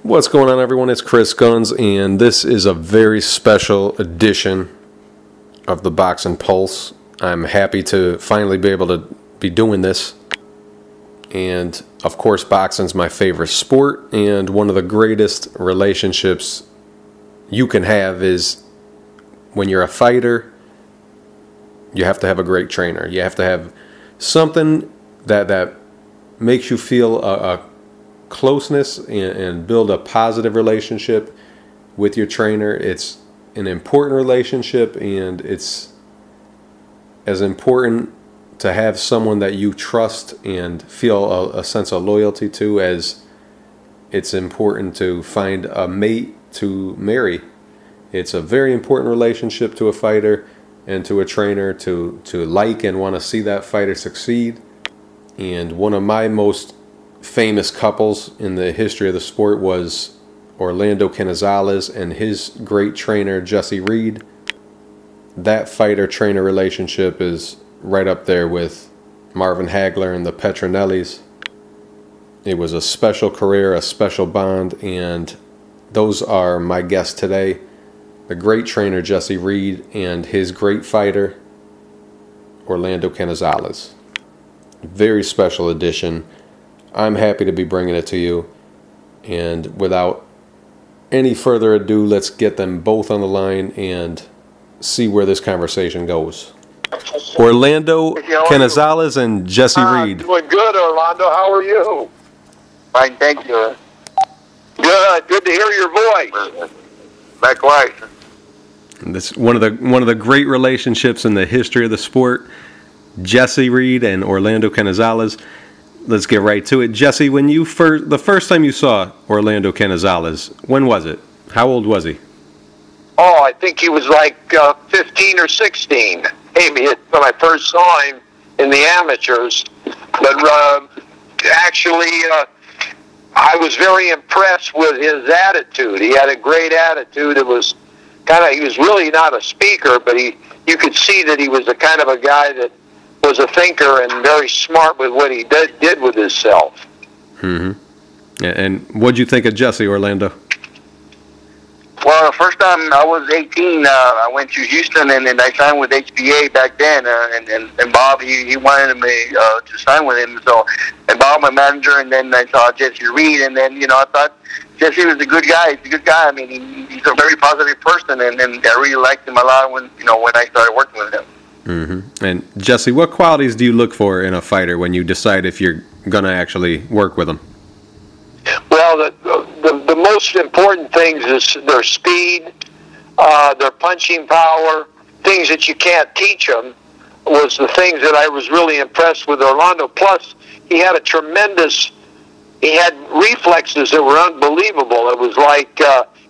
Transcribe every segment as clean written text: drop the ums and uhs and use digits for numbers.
What's going on, everyone? It's Chris Gunzz, and this is a very special edition of the Boxing Pulse. I'm happy to finally be able to be doing this. And, of course, boxing's my favorite sport, and one of the greatest relationships you can have is when you're a fighter, you have to have a great trainer. You have to have something that makes you feel a closeness and build a positive relationship with your trainer. It's an important relationship, and it's as important to have someone that you trust and feel a sense of loyalty to as it's important to find a mate to marry. It's a very important relationship to a fighter and to a trainer to like and want to see that fighter succeed. And one of my most famous couples in the history of the sport was Orlando Canizales and his great trainer Jesse Reid. That fighter-trainer relationship is right up there with Marvin Hagler and the Petronellis. It was a special career, a special bond, and those are my guests today. The great trainer Jesse Reid and his great fighter Orlando Canizales. Very special edition. I'm happy to be bringing it to you, and without any further ado, let's get them both on the line and see where this conversation goes. Orlando Canizales and Jesse Reid. Doing good, Orlando. How are you? Fine, thank you. Good to hear your voice. Likewise. This one of the great relationships in the history of the sport. Jesse Reid and Orlando Canizales. Let's get right to it. Jesse, when you the first time you saw Orlando Canizales, when was it? How old was he? Oh, I think he was like 15 or 16. Maybe when I first saw him in the amateurs. But actually, I was very impressed with his attitude. He had a great attitude. It was he was really not a speaker, but you could see that he was the kind of a guy that was a thinker and very smart with what he did with himself. Mm-hmm. And what'd you think of Jesse, Orlando? Well, the first time I was 18, I went to Houston and I signed with HBA back then. And Bob, he wanted me to sign with him. So, and Bob, my manager, and then I saw Jesse Reid, and then I thought Jesse was a good guy. He's a good guy. I mean, he's a very positive person, and I really liked him a lot when I started working with him. Mm-hmm. And Jesse, what qualities do you look for in a fighter when you decide if you're gonna actually work with them? Well, the most important things is their speed, their punching power, things that you can't teach them. Was the things that I was really impressed with Orlando. Plus, he had he had reflexes that were unbelievable. It was like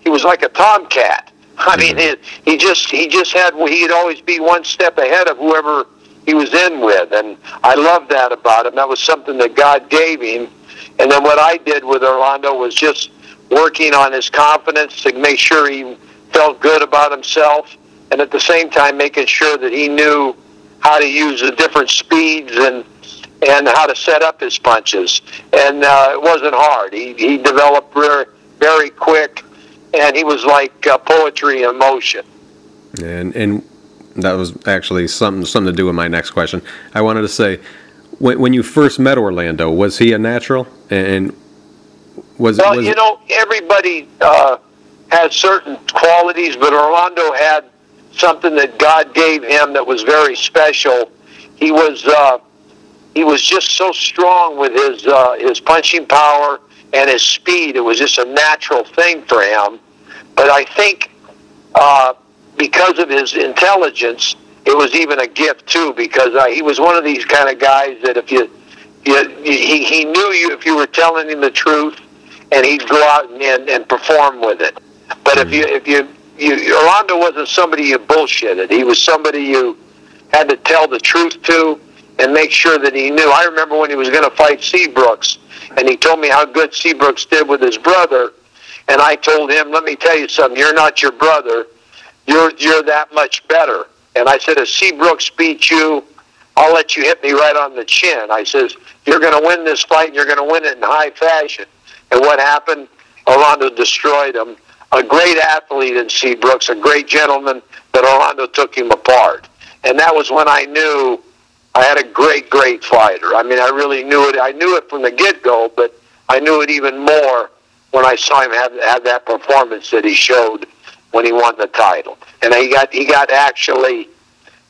he was like a tomcat. I mean, he'd always be one step ahead of whoever he was in with, and I loved that about him. That was something that God gave him. And then what I did with Orlando was just working on his confidence to make sure he felt good about himself, and at the same time making sure that he knew how to use the different speeds and how to set up his punches. And it wasn't hard. He developed very, very quick. And he was like poetry in motion. And that was actually something to do with my next question. I wanted to say, when you first met Orlando, was he a natural? And everybody has certain qualities, but Orlando had something that God gave him that was very special. He was just so strong with his punching power and his speed. It was just a natural thing for him. But I think because of his intelligence, it was even a gift too. Because he was one of these kind of guys that he knew you if you were telling him the truth, and he'd go out and perform with it. But Orlando wasn't somebody you bullshitted. He was somebody you had to tell the truth to and make sure that he knew. I remember when he was going to fight Seabrooks, and he told me how good Seabrooks did with his brother. And I told him, let me tell you something, you're not your brother. You're that much better. And I said, if Seabrooks beats you, I'll let you hit me right on the chin. I says, you're going to win this fight, and you're going to win it in high fashion. And what happened? Orlando destroyed him. A great athlete in Seabrooks, a great gentleman, but Orlando took him apart. And that was when I knew I had a great, great fighter. I mean, I really knew it. I knew it from the get-go, but I knew it even more when I saw him have that performance that he showed when he won the title. And he got actually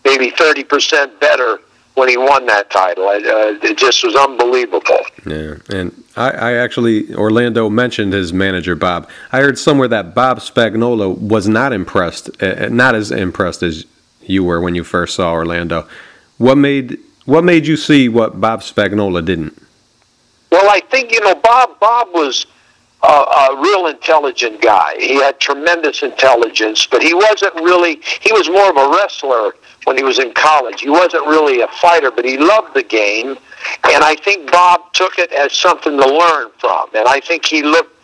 maybe 30% better when he won that title. It just was unbelievable. Yeah, and I actually, Orlando mentioned his manager, Bob. I heard somewhere that Bob Spagnuolo was not as impressed as you were when you first saw Orlando. What made you see what Bob Spagnuolo didn't? Well, I think, Bob was a real intelligent guy. He had tremendous intelligence, but he was more of a wrestler when he was in college. He wasn't really a fighter, but he loved the game, and I think Bob took it as something to learn from, and I think he looked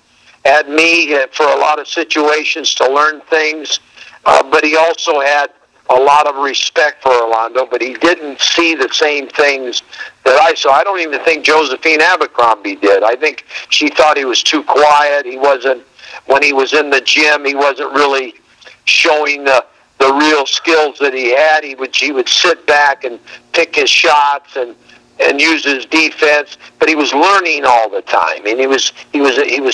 at me for a lot of situations to learn things, but he also had a lot of respect for Orlando, but he didn't see the same things that I saw. I don't even think Josephine Abercrombie did. I think she thought he was too quiet. When he was in the gym, he wasn't really showing the real skills that he had. He would sit back and pick his shots and use his defense, but he was learning all the time. And he was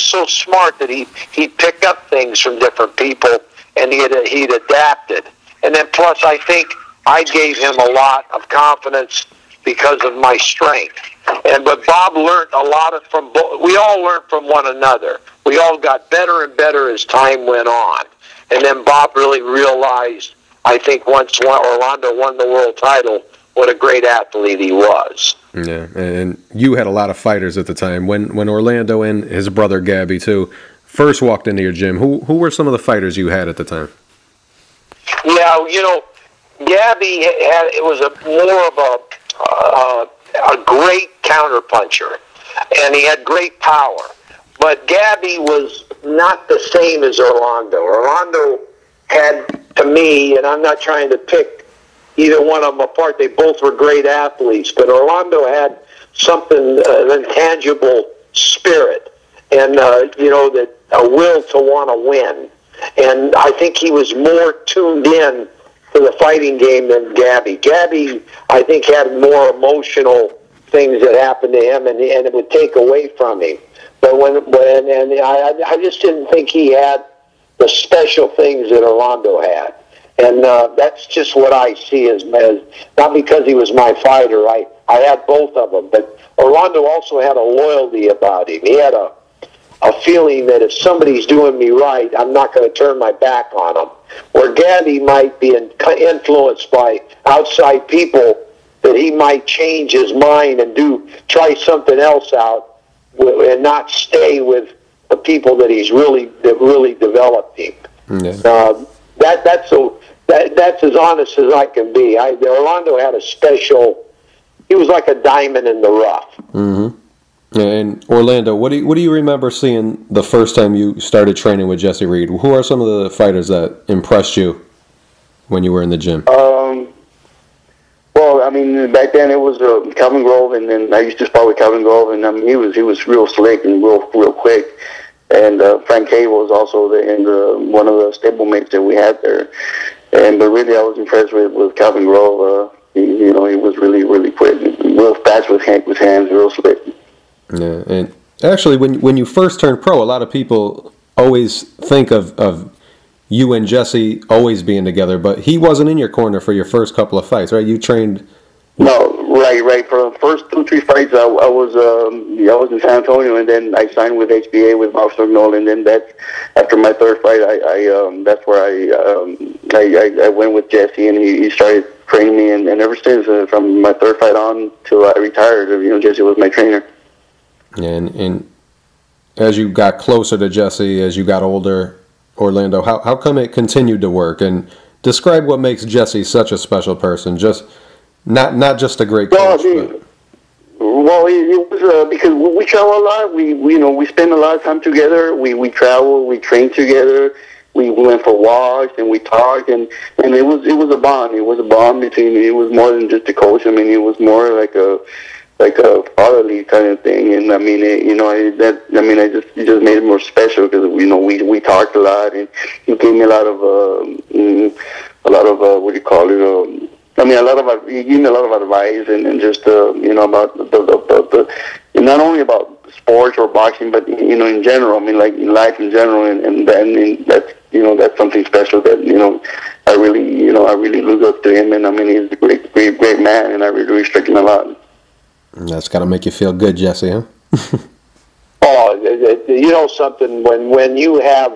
so smart that he'd pick up things from different people, and he'd adapted. And then plus, I think I gave him a lot of confidence because of my strength. But Bob learned a lot from both. We all learned from one another. We all got better and better as time went on. And then Bob really realized, I think, once Orlando won the world title, what a great athlete he was. Yeah, and you had a lot of fighters at the time. When Orlando and his brother Gabby, too, first walked into your gym, who were some of the fighters you had at the time? Yeah, Gabby was more of a great counterpuncher, and he had great power. But Gabby was not the same as Orlando. Orlando had, to me, and I'm not trying to pick either one of them apart, they both were great athletes, but Orlando had something, an intangible spirit, and, that a will to want to win. And I think he was more tuned in to the fighting game than Gabby. Gabby, I think, had more emotional things that happened to him, and it would take away from him. But I just didn't think he had the special things that Orlando had. And that's just what I see as not because he was my fighter. I had both of them, but Orlando also had a loyalty about him. He had a feeling that if somebody's doing me right, I'm not going to turn my back on them. Where Gabby might be influenced by outside people, that he might change his mind and try something else out, and not stay with the people that really developed him. Yeah. That's as honest as I can be. Orlando had he was like a diamond in the rough. Mm-hmm. And Orlando, what do you remember seeing the first time you started training with Jesse Reid? Who are some of the fighters that impressed you when you were in the gym? Well, I mean, back then it was Calvin Grove, and then I used to spar with Calvin Grove, and he was real slick and real quick. And Frank Cable was also one of the stablemates that we had there. But really, I was impressed with Calvin Grove. He was really quick, real fast with hands, real slick. Yeah, and actually, when you first turned pro, a lot of people always think of you and Jesse always being together, but he wasn't in your corner for your first couple of fights, right? You trained. No, right. For the first 2-3 fights, I was in San Antonio, and then I signed with HBA with Bob Spagnuolo, and then after my third fight, that's where I went with Jesse, and he started training me, and ever since, from my third fight on till I retired, Jesse was my trainer. And as you got closer to Jesse, as you got older, Orlando, how come it continued to work? And describe what makes Jesse such a special person. Just not just a great coach. It was because we travel a lot. We spend a lot of time together. We travel. We train together. We went for walks and we talked, and it was a bond. It was a bond between. It was more than just a coach. I mean, it was more like like a fatherly kind of thing. And I mean, it just made it more special because we talked a lot, and he gave me a lot of what do you call it? He gave me a lot of advice, and just about the not only about sports or boxing, but in general. I mean, like in life in general, and that's something special that I really look up to him, and I mean he's a great man, and I really respect him a lot. That's got to make you feel good, Jesse, huh? Something, when you have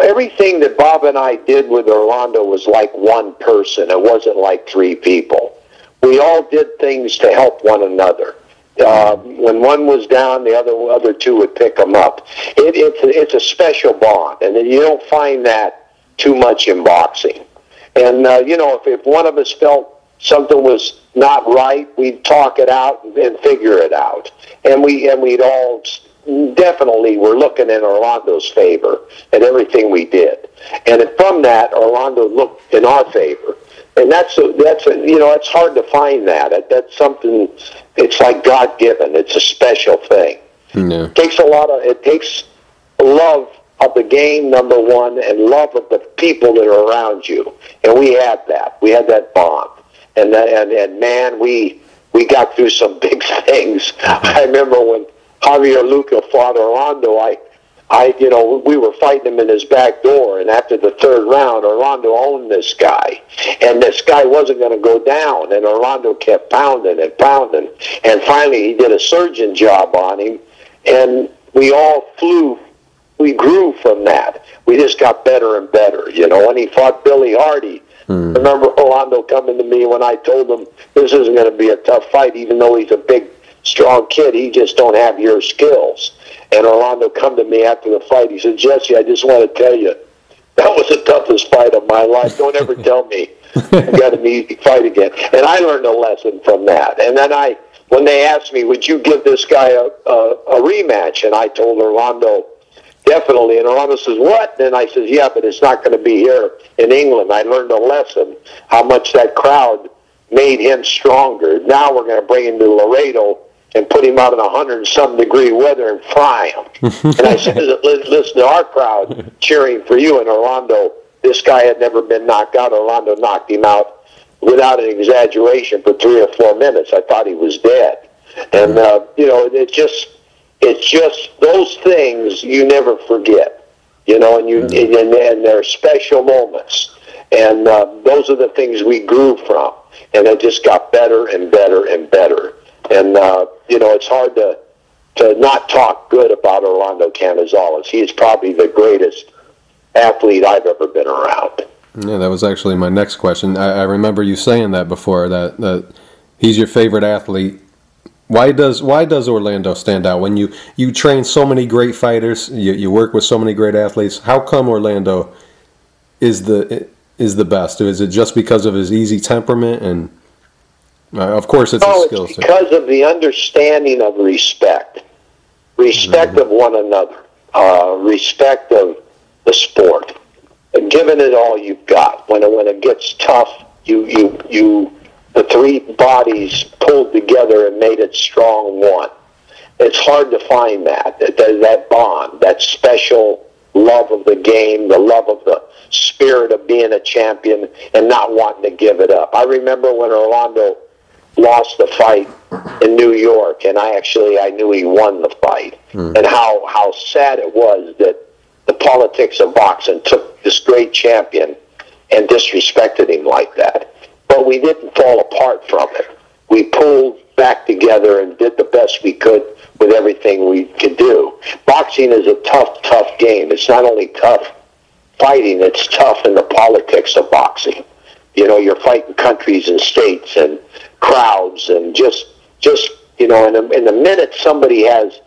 everything that Bob and I did with Orlando was like one person. It wasn't like three people. We all did things to help one another. When one was down, the other two would pick them up. It's a special bond, and you don't find that too much in boxing. And if one of us felt something was not right, we'd talk it out and figure it out. And we'd all definitely were looking in Orlando's favor at everything we did. And from that, Orlando looked in our favor. And that's it's hard to find that. That's something. It's like God-given. It's a special thing. No. It takes love of the game, number one, and love of the people that are around you. And we had that. We had that bond. And man, we got through some big things. I remember when Javier Luca fought Orlando, we were fighting him in his back door, and after the third round, Orlando owned this guy, and this guy wasn't going to go down, and Orlando kept pounding and pounding, and finally he did a surgeon job on him, and we grew from that. We just got better and better, when he fought Billy Hardy. Remember Orlando coming to me when I told him this isn't going to be a tough fight, even though he's a big, strong kid, he just don't have your skills. And Orlando come to me after the fight. He said, Jesse, I just want to tell you, that was the toughest fight of my life. Don't ever tell me I got an easy fight again. And I learned a lesson from that. And then when they asked me, would you give this guy a rematch? And I told Orlando, definitely. And Orlando says, what? And I says, yeah, but it's not going to be here in England. I learned a lesson, how much that crowd made him stronger. Now we're going to bring him to Laredo and put him out in 100-some degree weather and fry him. And I said, listen to our crowd cheering for you. And Orlando, this guy had never been knocked out. Orlando knocked him out without an exaggeration for 3 or 4 minutes. I thought he was dead. And, it's just those things you never forget, and they're special moments. And those are the things we grew from. And it just got better and better and better. And, it's hard to not talk good about Orlando Canizales. He is probably the greatest athlete I've ever been around. Yeah, that was actually my next question. I remember you saying that before, that he's your favorite athlete. Why does Orlando stand out? When you train so many great fighters, you work with so many great athletes, how come Orlando is the best? Is it just because of his easy temperament? And of course it's his skill set. It's because of the understanding of respect of one another, respect of the sport, and giving it all you've got. When it gets tough, the three bodies pulled together and made it strong one. It's hard to find that bond, that special love of the game, the love of the spirit of being a champion and not wanting to give it up. I remember when Orlando lost the fight in New York, and I knew he won the fight, and how sad it was that the politics of boxing took this great champion and disrespected him like that. But we didn't fall apart from it. We pulled back together and did the best we could with everything we could do. Boxing is a tough, tough game. It's not only tough fighting, it's tough in the politics of boxing. You're fighting countries and states and crowds, and just in the minute somebody has,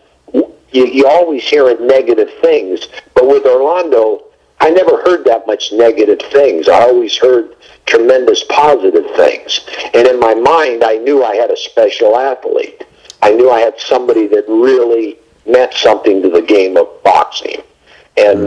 you always hear negative things. But with Orlando, I never heard that much negative things. I always heard tremendous positive things. And in my mind, I knew I had a special athlete. I knew I had somebody that really meant something to the game of boxing. And,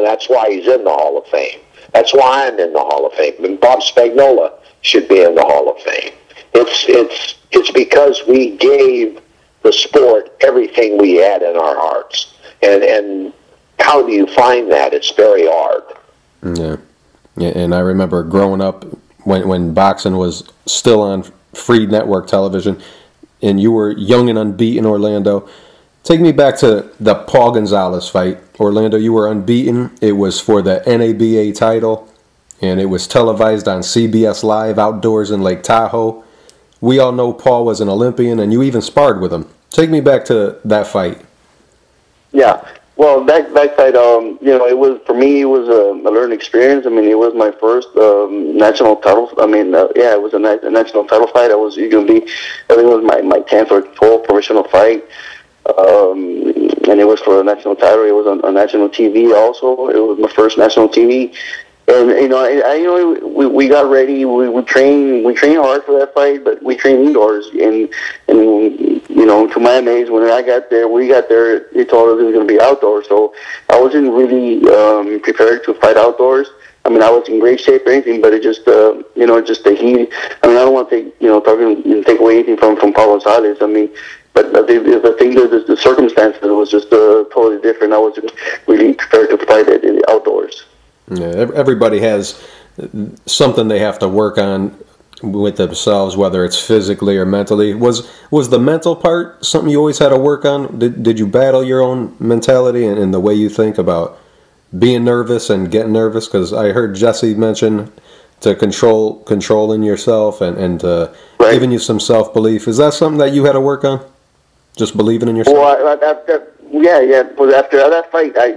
that's why he's in the Hall of Fame. That's why I'm in the Hall of Fame. And Bob Spagnola should be in the Hall of Fame. It's because we gave the sport everything we had in our hearts. And how do you find that? It's very hard. Yeah. And I remember growing up when boxing was still on free network television, and you were young and unbeaten, Orlando. Take me back to the Paul Gunzales fight. Orlando, you were unbeaten. It was for the NABA title, and it was televised on CBS Live outdoors in Lake Tahoe. We all know Paul was an Olympian, and you even sparred with him. Take me back to that fight. Yeah. Well, that fight, it was, for me, it was a learning experience. I mean, it was my first national title. I mean, it was a national title fight. I think it was my 10th or 12th professional fight. And it was for a national title. It was on national TV also. It was my first national TV. And we got ready. We trained hard for that fight, but we trained indoors. And to my amaze, when we got there, they told us it was going to be outdoors. So I wasn't really prepared to fight outdoors. I mean, I was in great shape or anything, but it just just the heat. I mean, I don't want to take away anything from Paulo Gonzalez. I mean, but the thing, the circumstances was just totally different. I wasn't really prepared to fight it in the outdoors. Yeah, everybody has something they have to work on with themselves, whether it's physically or mentally. Was the mental part something you always had to work on? Did you battle your own mentality and the way you think about being nervous and getting nervous? Because I heard Jesse mention to controlling yourself and right. giving you some self-belief. Is that something that you had to work on? Just believing in yourself? Well, yeah. But after that fight, I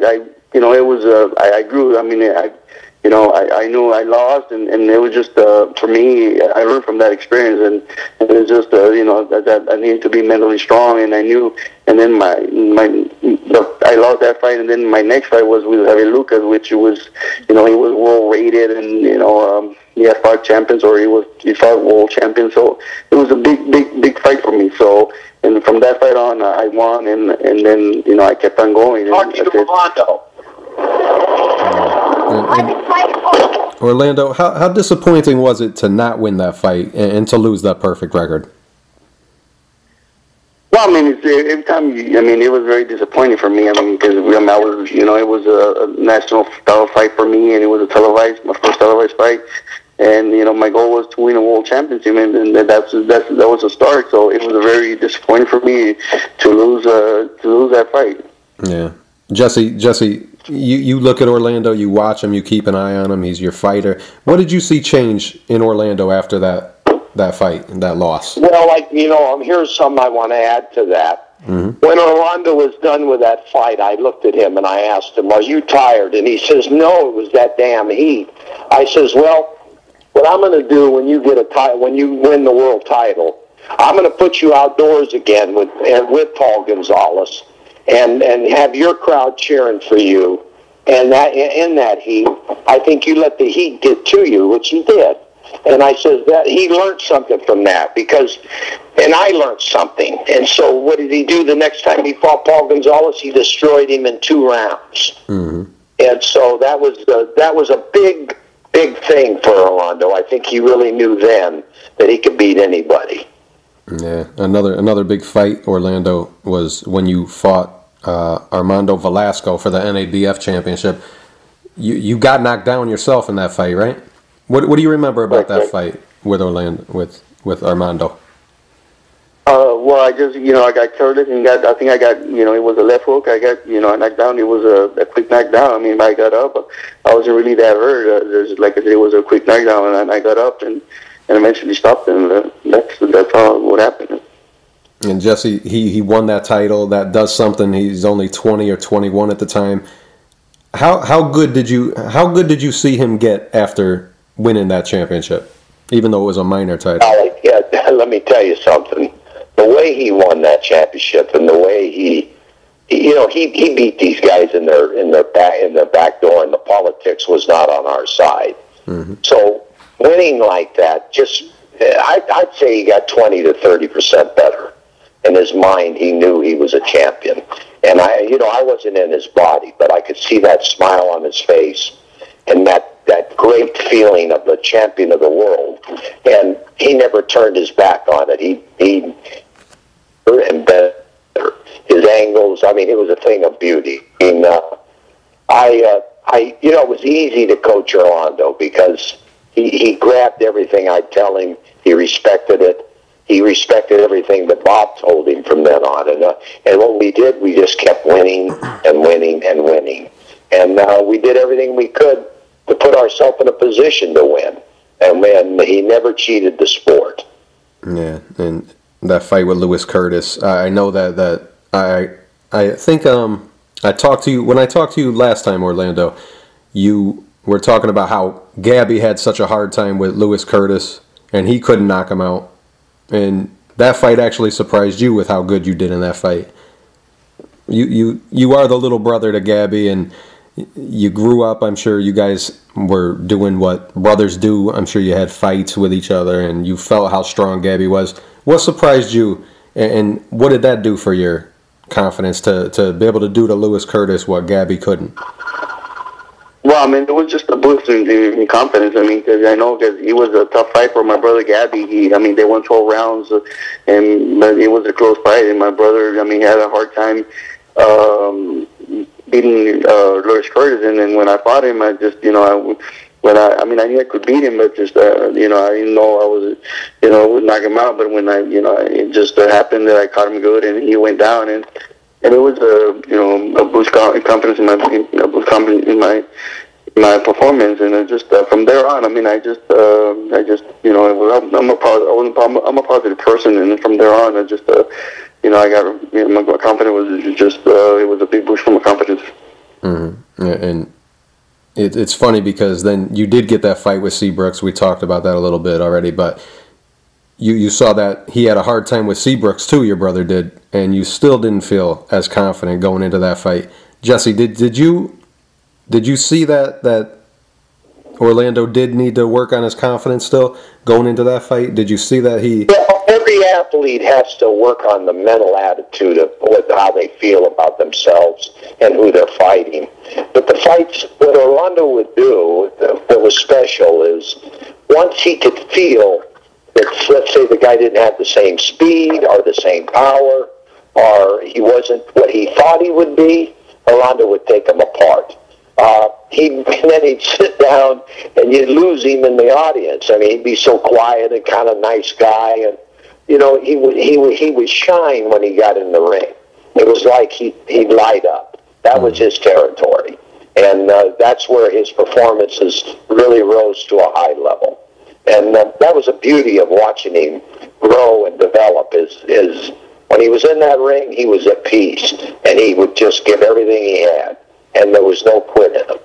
grew. I mean, I knew I lost, and it was just for me. I learned from that experience, and it was just that I needed to be mentally strong, and I knew. And then I lost that fight, and then my next fight was with Javier Lucas, which was he was world rated, and he had fought champions, or he fought world champions. So it was a big fight for me. So. And from that fight on, I won, and then I kept on going. Orlando, how disappointing was it to not win that fight and to lose that perfect record? Well, I mean, every time. It was very disappointing for me. I mean, because I was, it was a national title fight for me, and it was my first televised fight. And my goal was to win a world championship, and that was a start. So it was very disappointing for me to lose that fight. Yeah, Jesse, you look at Orlando, you watch him, you keep an eye on him. He's your fighter. What did you see change in Orlando after that fight and that loss? Well, here's something I want to add to that. Mm-hmm. When Orlando was done with that fight, I looked at him and I asked him, "Are you tired?" And he says, "No, it was that damn heat." I says, "Well, what I'm going to do when you win the world title, I'm going to put you outdoors again with Paul Gonzalez, and have your crowd cheering for you. And that in that heat, I think you let the heat get to you, which he did." And I says that he learned something from that and I learned something. And so what did he do the next time he fought Paul Gonzalez? He destroyed him in 2 rounds. Mm-hmm. And so that was a big thing for Orlando. I think he really knew then that he could beat anybody. Yeah, another big fight, Orlando, was when you fought Armando Velasco for the NABF championship. You got knocked down yourself in that fight, right? What do you remember about that fight with Orlando with Armando? Well, I just I got careless and it was a left hook. I got knocked down. It was a quick knockdown. I mean, I got up. I wasn't really that hurt. Like I said, it was a quick knockdown, and I got up and eventually stopped. And that's how what happened. And Jesse, he won that title. That does something. He's only 20 or 21 at the time. How good did you see him get after winning that championship, even though it was a minor title? Let me tell you something. The way he won that championship and the way he beat these guys in their back door, and the politics was not on our side. Mm-hmm. So winning like that, I'd say he got 20 to 30% better. In his mind, he knew he was a champion. And I wasn't in his body, but I could see that smile on his face and that great feeling of the champion of the world. and he never turned his back on it. He and better. His angles, I mean, it was a thing of beauty. And it was easy to coach Orlando because he grabbed everything I'd tell him. He respected it. He respected everything that Bob told him from then on. And what we did, we just kept winning and winning and winning. And we did everything we could to put ourselves in a position to win. And he never cheated the sport. Yeah, and that fight with Lewis Curtis, I know that I think I talked to you when I talked to you last time, Orlando. You were talking about how Gabby had such a hard time with Lewis Curtis, and he couldn't knock him out. And that fight actually surprised you with how good you did in that fight. You are the little brother to Gabby, and you grew up. I'm sure you guys were doing what brothers do. I'm sure you had fights with each other, and you felt how strong Gabby was. What surprised you, and what did that do for your confidence to be able to do to Lewis Curtis what Gabby couldn't? Well, I mean, it was just a boost in confidence. I mean, because I know that he was a tough fight for my brother Gabby. They won 12 rounds, but it was a close fight. And my brother, had a hard time beating Lewis Curtis. And then when I fought him, I just, I knew I could beat him, but just, I didn't know I was, would knock him out. But when it just happened that I caught him good and he went down, and it was a boost confidence in my performance, and it just from there on, I'm a positive person, and from there on, I just my confidence was just it was a big boost for my confidence. Mm-hmm. And it's funny because then you did get that fight with Seabrooks. We talked about that a little bit already, but you saw that he had a hard time with Seabrooks too, your brother did, and you still didn't feel as confident going into that fight. Jesse, did you see that Orlando did need to work on his confidence still going into that fight? Did you see that he... Well, every athlete has to work on the mental attitude of how they feel about themselves and who they're fighting. But the fights, what Orlando would do that was special is once he could feel that, let's say the guy didn't have the same speed or the same power, or he wasn't what he thought he would be, Orlando would take him apart. And then he'd sit down and you'd lose him in the audience. I mean, he'd be so quiet and kind of nice guy, and he would shine when he got in the ring. It was like he'd light up. That was his territory, and that's where his performances really rose to a high level. And that was the beauty of watching him grow and develop. Is when he was in that ring, he was at peace, and he would just give everything he had, and there was no quit in him.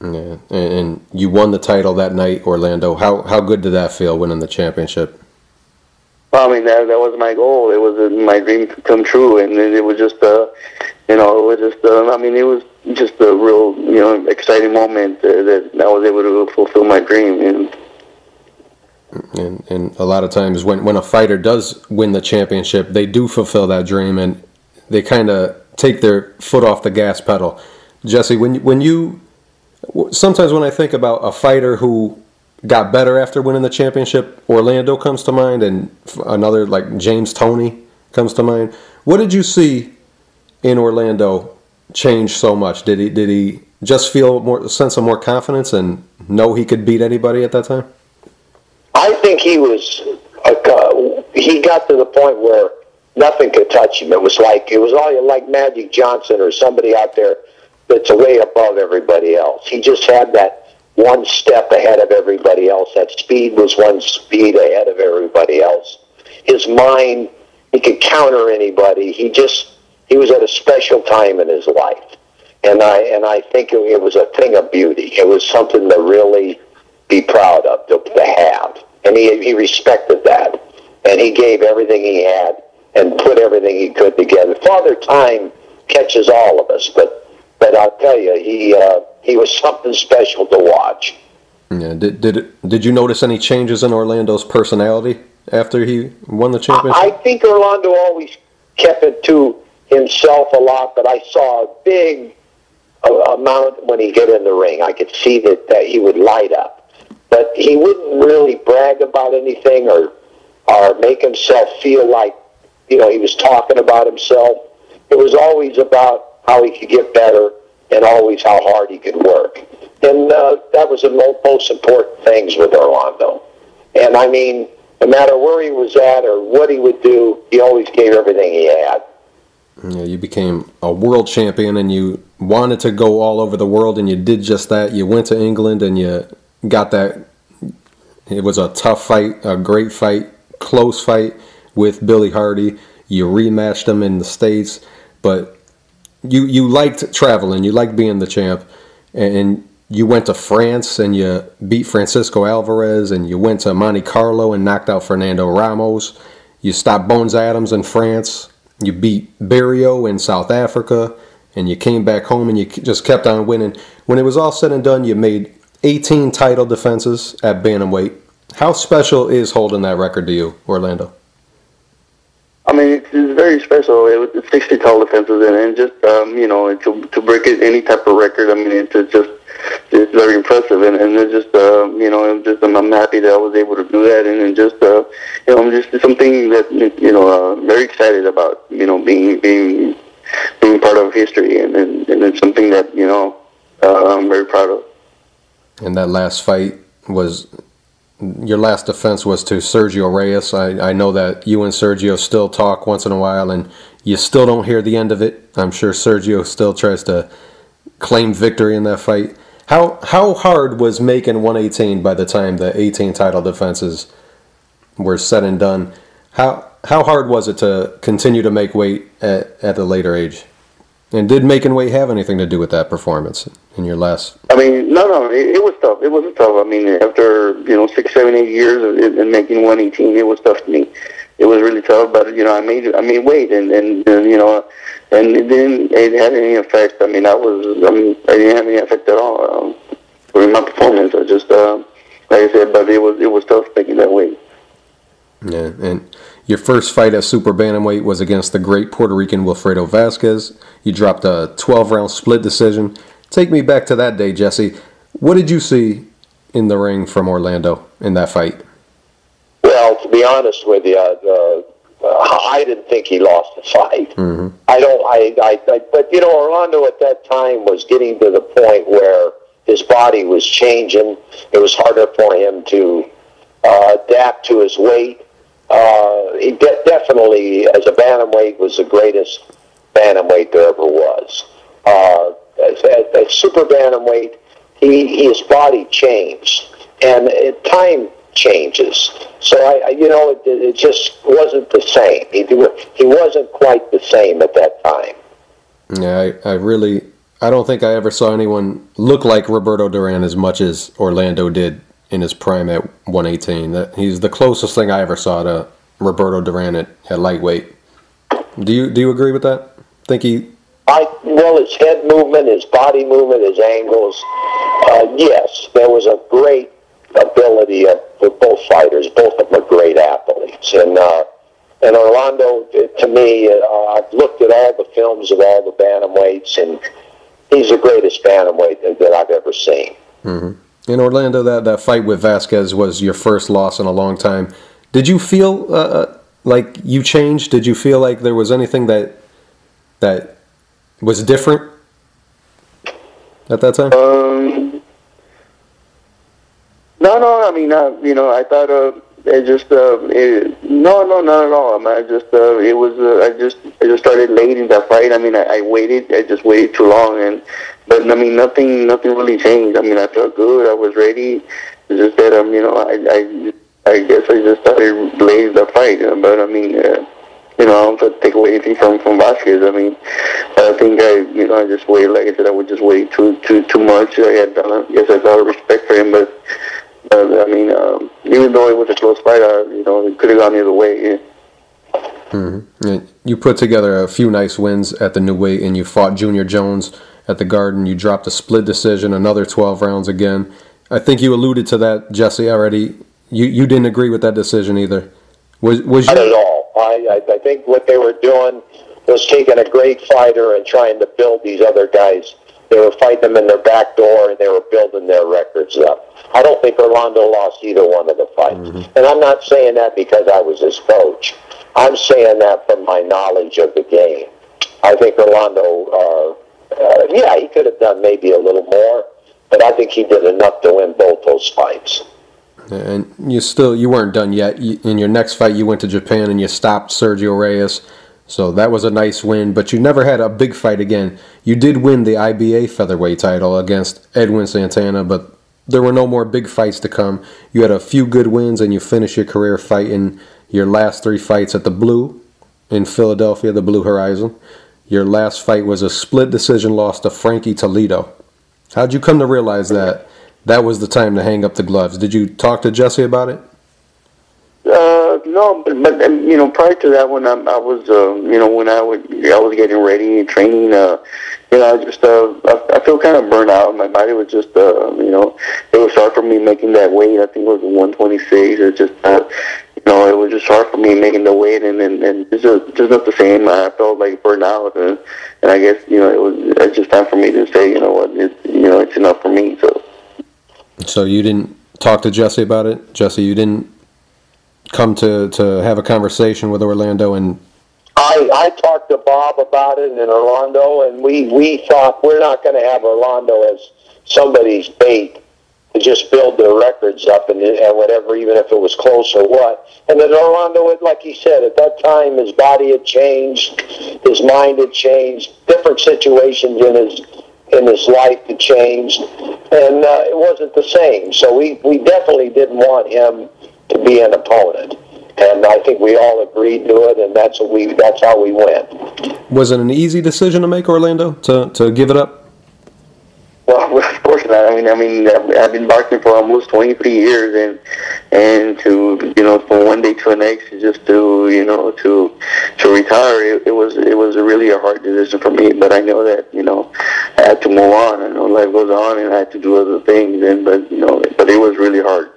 Yeah, and you won the title that night, Orlando. How good did that feel, winning the championship? Well, that was my goal. It was my dream to come true, and it was just, it was just a real, exciting moment that I was able to fulfill my dream. And a lot of times when a fighter does win the championship, they do fulfill that dream, and they kind of take their foot off the gas pedal. Jesse, sometimes when I think about a fighter who got better after winning the championship, Orlando comes to mind, and another like James Toney comes to mind. What did you see in Orlando change so much? Did he just feel a sense of more confidence and know he could beat anybody at that time? I think he got to the point where nothing could touch him. It was all like Magic Johnson or somebody out there that's way above everybody else. He just had that one step ahead of everybody else. That speed was one speed ahead of everybody else. His mind, he could counter anybody. He was at a special time in his life. And I think it was a thing of beauty. It was something to really be proud of, to have. And he respected that. And he gave everything he had and put everything he could together. Father Time catches all of us, but I'll tell you, he was something special to watch. Yeah. Did you notice any changes in Orlando's personality after he won the championship? I think Orlando always kept it to himself a lot, but I saw a big amount when he get in the ring. I could see that he would light up. but he wouldn't really brag about anything or make himself feel like, he was talking about himself. It was always about how he could get better and always how hard he could work. And that was the most important things with Orlando. And I mean, no matter where he was at or what he would do, he always gave everything he had. Yeah, you became a world champion and you wanted to go all over the world, and you did just that. You went to England and you got that. It was a tough fight, a great fight, close fight with Billy Hardy. You rematched him in the States, but you liked traveling. You liked being the champ, and you went to France and you beat Francisco Alvarez, and you went to Monte Carlo and knocked out Fernando Ramos. You stopped Bones Adams in France. You beat Barrio in South Africa, and you came back home and you just kept on winning. When it was all said and done, you made 18 title defenses at bantamweight. How special is holding that record to you, Orlando? I mean, it's very special. It was 60 title defenses, and just to break any type of record. I mean, it's very impressive, and it's just I'm happy that I was able to do that, and just just something that very excited about being part of history, and it's something that I'm very proud of. And that last fight was. Your last defense was to Sergio Reyes. I know that you and Sergio still talk once in a while, and you still don't hear the end of it. I'm sure Sergio still tries to claim victory in that fight. How hard was making 118 by the time the 18 title defenses were said and done? How hard was it to continue to make weight at a later age? And did making weight have anything to do with that performance in your last? I mean, no, it was tough. It wasn't tough. I mean, after 6, 7, 8 years in making 118, it was tough to me. It was really tough, but I made weight, and it didn't have any effect. I mean, I didn't have any effect at all during my performance. I just like I said, but it was tough making that weight. Yeah, and your first fight at super bantamweight was against the great Puerto Rican Wilfredo Vasquez. You dropped a 12-round split decision. Take me back to that day, Jesse. What did you see in the ring from Orlando in that fight? Well, to be honest with you, I didn't think he lost the fight. Mm-hmm. But Orlando at that time was getting to the point where his body was changing. It was harder for him to adapt to his weight. He definitely, as a bantamweight, was the greatest bantamweight there ever was. At super bantamweight, his body changed, and time changes. So it just wasn't the same. He wasn't quite the same at that time. Yeah, I don't think I ever saw anyone look like Roberto Duran as much as Orlando did in his prime at 118. He's the closest thing I ever saw to Roberto Duran at lightweight. Do you agree with that? Think he? Well, his head movement, his body movement, his angles. Yes, there was a great ability for both fighters. Both of them are great athletes, and Orlando, to me, I've looked at all the films of all the bantamweights, and he's the greatest bantamweight that I've ever seen. Mm-hmm. In Orlando, that fight with Vasquez was your first loss in a long time. Did you feel like you changed? Did you feel like there was anything that was different at that time? No. I mean, I thought it just no, not at all. I just started late in that fight. I mean, I waited. I just waited too long, but I mean, nothing really changed. I mean, I felt good. I was ready. It's just that I guess I just started late in the fight. But I mean, I don't take away anything from Vasquez. I mean, I think I just waited. Like I said, I would just wait too much. I had a lot of respect for him, but I mean, even though it was a close fight, it could have gone either way. Yeah. Mm-hmm. You put together a few nice wins at the new weight, and you fought Junior Jones at the Garden. You dropped a split decision, another 12 rounds again. I think you alluded to that, Jesse, already. You didn't agree with that decision either. Was Not at all. I think what they were doing was taking a great fighter and trying to build these other guys They were fighting them in their back door, and they were building their records up. I don't think Orlando lost either one of the fights. And I'm not saying that because I was his coach. I'm saying that from my knowledge of the game. I think Orlando, yeah, he could have done maybe a little more, but I think he did enough to win both those fights. And you weren't done yet. In your next fight, you went to Japan and you stopped Sergio Reyes. So that was a nice win, but you never had a big fight again. You did win the IBA featherweight title against Edwin Santana, but there were no more big fights to come. You had a few good wins, and you finished your career fighting your last 3 fights at the Blue in Philadelphia, the Blue Horizon. Your last fight was a split decision loss to Frankie Toledo. How'd you come to realize that was the time to hang up the gloves? Did you talk to Jesse about it? No, but prior to that, when I was, when I was getting ready and training, I feel kind of burnt out. My body was just, it was hard for me making that weight. I think it was 126. It just, it was just hard for me making the weight, and it's just not the same. I felt like burnt out, and I guess it's just time for me to say, it's enough for me. So you didn't talk to Jesse about it, Jesse? You didn't come to have a conversation with Orlando? And I talked to Bob about it in Orlando, and we thought we're not going to have Orlando as somebody's bait to just build their records up and whatever, even if it was close or what. And then Orlando, like he said, at that time his body had changed, his mind had changed, different situations in his life had changed, and it wasn't the same. So we definitely didn't want him to be an opponent, and I think we all agreed to it, and that's how we went. Was it an easy decision to make, Orlando, to give it up? Well, of course not. I mean, I've been boxing for almost 23 years, and to from one day to the next, just to to retire, it was really a hard decision for me. But I know that I had to move on. I know life goes on, and I had to do other things. But it was really hard.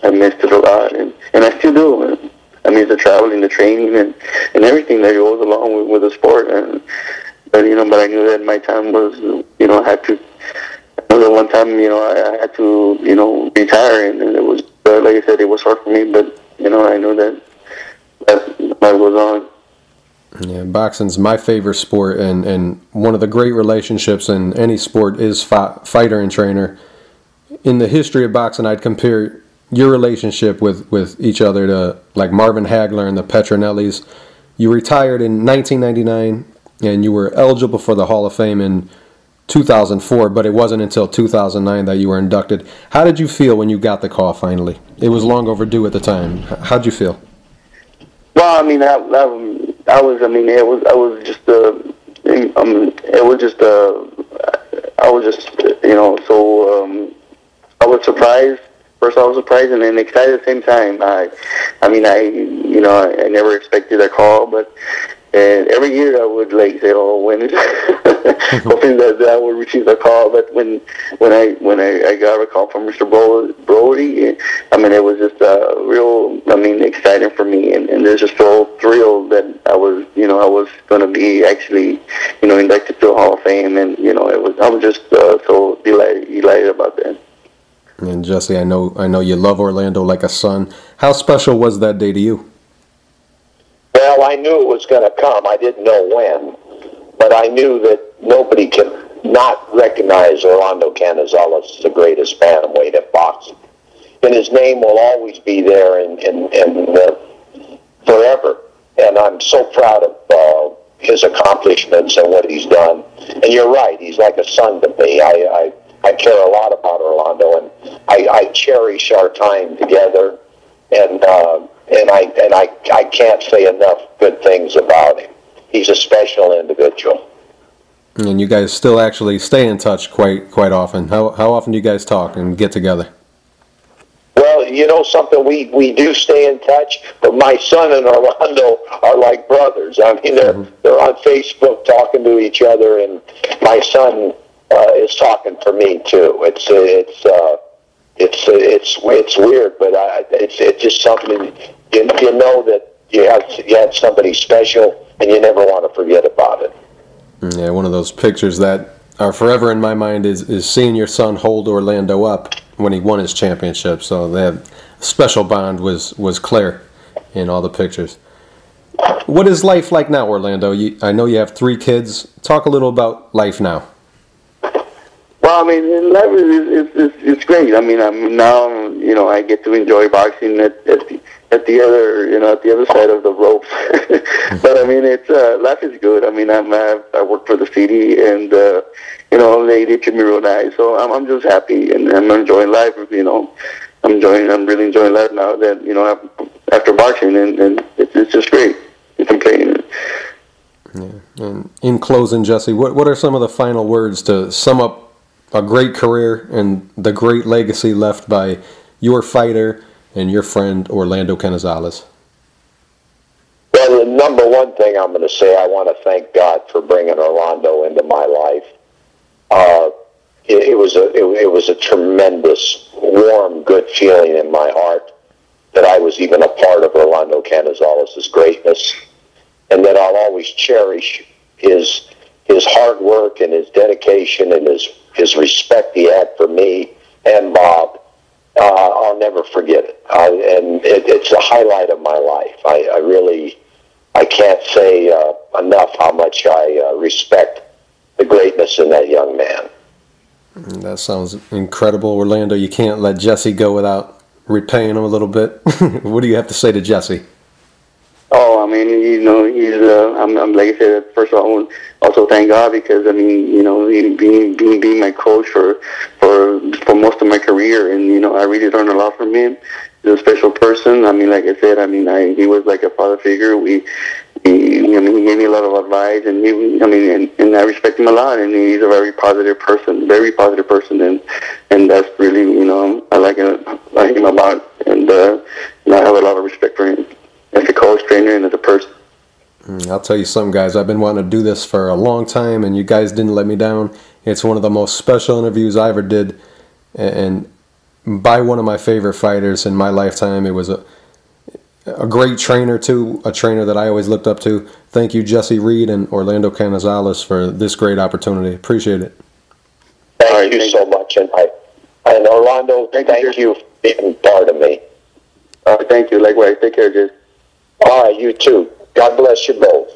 I missed it a lot, and I still do. I miss the traveling, the training, and everything that goes along with the sport. But I knew that my time was, I had to. I know that one time, I had to, retire, and it was, like I said, it was hard for me. But I know that life goes on. Yeah, boxing's my favorite sport, and one of the great relationships in any sport is fighter and trainer. In the history of boxing, I'd compare your relationship with each other to like Marvin Hagler and the Petronellis. You retired in 1999, and you were eligible for the Hall of Fame in 2004, but it wasn't until 2009 that you were inducted. How did you feel when you got the call finally? It was long overdue at the time. How'd you feel? Well, I mean, I was surprised. First, I was surprised and then excited at the same time. I never expected a call, but every year I would say, "Oh, when is?" hoping that I would receive a call. But when I got a call from Mr. Brody, it was just real. Exciting for me, and there's just so thrilled that I was going to be actually, inducted to the Hall of Fame, and I was just so delighted about that. And Jesse, I know you love Orlando like a son. How special was that day to you? Well, I knew it was going to come. I didn't know when, but I knew that nobody can not recognize Orlando Canizales as the greatest bantamweight of boxing, and his name will always be there and forever. And I'm so proud of his accomplishments and what he's done. And you're right; he's like a son to me. I care a lot about Orlando, and I cherish our time together, and I can't say enough good things about him. He's a special individual. And you guys still actually stay in touch quite often. How often do you guys talk and get together? Well, something, we do stay in touch, but my son and Orlando are like brothers. They're on Facebook talking to each other, and my son is talking for me too. It's weird, but it's just something you know that you had somebody special, and you never want to forget about it. Yeah, one of those pictures that are forever in my mind is seeing your son hold Orlando up when he won his championship. So that special bond was clear in all the pictures. What is life like now, Orlando? I know you have 3 kids. Talk a little about life now. Well, I mean, life is great. I mean, I'm now, you know, I get to enjoy boxing at the other side of the ropes. But I mean, it's life is good. I mean, I work for the city, and you know, they treat me real nice. So I'm just happy, and I'm enjoying life. You know, I'm really enjoying life now that, you know, after boxing, and it's just great. You complain. Yeah. And in closing, Jesse, what are some of the final words to sum up a great career and the great legacy left by your fighter and your friend Orlando Canizales? Well, the number one thing I'm going to say, I want to thank God for bringing Orlando into my life. It was a tremendous, warm, good feeling in my heart that I was even a part of Orlando Canizales' greatness, and that I'll always cherish his hard work and his dedication and his respect he had for me and Bob. I'll never forget it. And it's a highlight of my life. I can't say enough how much I respect the greatness in that young man. That sounds incredible, Orlando. You can't let Jesse go without repaying him a little bit. What do you have to say to Jesse? Oh, I mean, you know, he's. I'm like I said. First of all, I want to also thank God because, I mean, you know, being my coach for most of my career, and, you know, I really learned a lot from him. He's a special person. I mean, like I said, I mean, he was like a father figure. He gave me a lot of advice, and and I respect him a lot. And he's a very positive person, and that's really, you know, I like him a lot, and I have a lot of respect for him as a coach, trainer, and as a person. I'll tell you something, guys. I've been wanting to do this for a long time, and you guys didn't let me down. It's one of the most special interviews I ever did, and by one of my favorite fighters in my lifetime. It was a great trainer, too, a trainer that I always looked up to. Thank you, Jesse Reid and Orlando Canizales, for this great opportunity. Appreciate it. Thank you so much. And Orlando, thank you for being part of me. Thank you. Likewise. Take care, Jess. All right, you too. God bless you both.